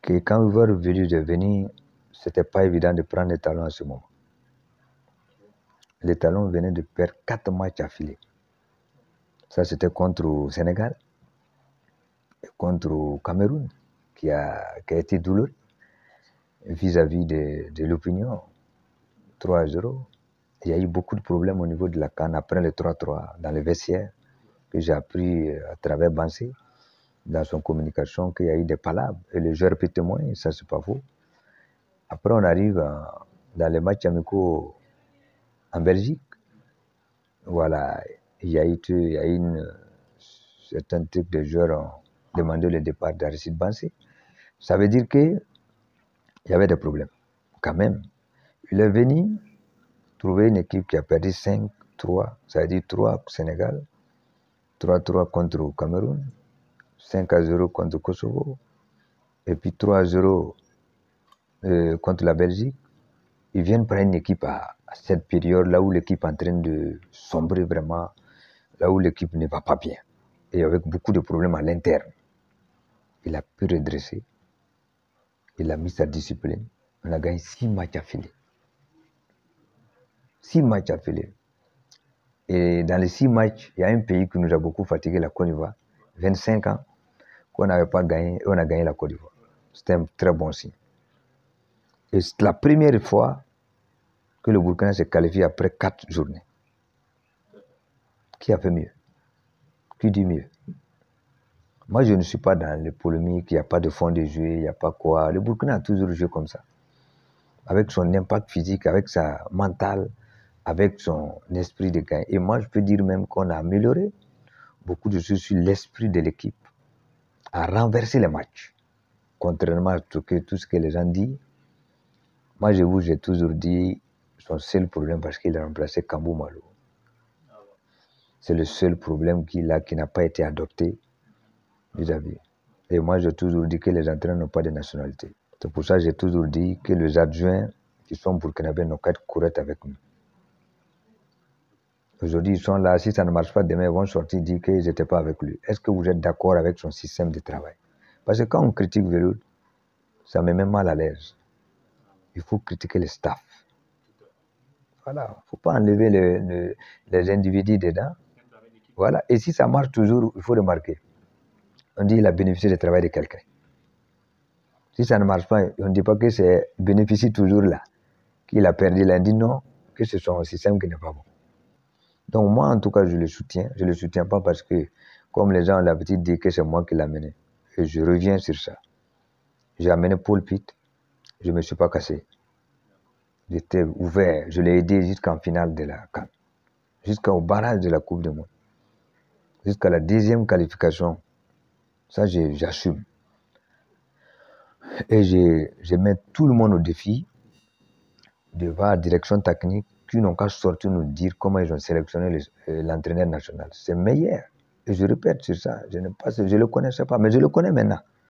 que quand Ivoire est venu, c'était pas évident de prendre les talons à ce moment. Les talons venaient de perdre 4 matchs affilés. Ça, c'était contre le Sénégal et contre le Cameroun, qui a été douloureux vis-à-vis de l'opinion. 3-0. Il y a eu beaucoup de problèmes au niveau de la CAN après le 3-3 dans le vestiaire, que j'ai appris à travers Bansé, dans son communication, qu'il y a eu des palabres. Et les joueurs peuvent témoigner, ça c'est pas faux. Après, on arrive dans les matchs amicaux en Belgique. Voilà, il y a eu certains types de joueurs ont demandé le départ d'Aristide Bansé. Ça veut dire qu'il y avait des problèmes. Quand même, il est venu trouver une équipe qui a perdu 5-3, ça veut dire 3 au Sénégal, 3-3 contre le Cameroun, 5-0 contre le Kosovo, et puis 3-0 contre la Belgique. Ils viennent prendre une équipe à cette période, là où l'équipe est en train de sombrer vraiment, là où l'équipe ne va pas bien, et avec beaucoup de problèmes à l'interne. Il a pu redresser, il a mis sa discipline, on a gagné 6 matchs affilés. 6 matchs affilés. Et dans les 6 matchs, il y a un pays qui nous a beaucoup fatigué, la Côte d'Ivoire. 25 ans qu'on n'avait pas gagné, et on a gagné la Côte d'Ivoire. C'était un très bon signe. Et c'est la première fois que le Burkina s'est qualifié après 4 journées. Qui a fait mieux? Qui dit mieux? Moi, je ne suis pas dans les polémiques, il n'y a pas de fond de jeu, il n'y a pas quoi. Le Burkina a toujours joué comme ça. Avec son impact physique, avec sa mentale, avec son esprit de gain. Et moi, je peux dire même qu'on a amélioré beaucoup de choses sur l'esprit de l'équipe, à renverser les matchs. Contrairement à tout ce que les gens disent, moi, j'ai toujours dit son seul problème parce qu'il a remplacé Kambou Malo. C'est le seul problème qu'il a qui n'a pas été adopté vis-à-vis. Et moi, j'ai toujours dit que les entraîneurs n'ont pas de nationalité. C'est pour ça que j'ai toujours dit que les adjoints qui sont burkinabés n'ont qu'à être corrects avec nous. Aujourd'hui, ils sont là. Si ça ne marche pas, demain, ils vont sortir dire qu'ils n'étaient pas avec lui. Est-ce que vous êtes d'accord avec son système de travail? Parce que quand on critique Veloul, ça me met mal à l'aise. Il faut critiquer le staff. Voilà. Il ne faut pas enlever les individus dedans. Voilà. Et si ça marche toujours, il faut remarquer. On dit qu'il a bénéficié du travail de quelqu'un. Si ça ne marche pas, on ne dit pas que c'est bénéficie toujours là, qu'il a perdu là. On dit non, que c'est son système qui n'est pas bon. Donc moi, en tout cas, je le soutiens. Je ne le soutiens pas parce que, comme les gens ont l'habitude de dire que c'est moi qui l'ai amené. Et je reviens sur ça. J'ai amené Paul Pitt. Je ne me suis pas cassé. J'étais ouvert. Je l'ai aidé jusqu'en finale de la CAN. Jusqu'au barrage de la Coupe du Monde. Jusqu'à la 2e qualification. Ça, j'assume. Et je mets tout le monde au défi de voir la direction technique qui n'ont qu'à sortir nous dire comment ils ont sélectionné l'entraîneur national. C'est meilleur. Et je répète sur ça. Je ne le connaissais pas, mais je le connais maintenant.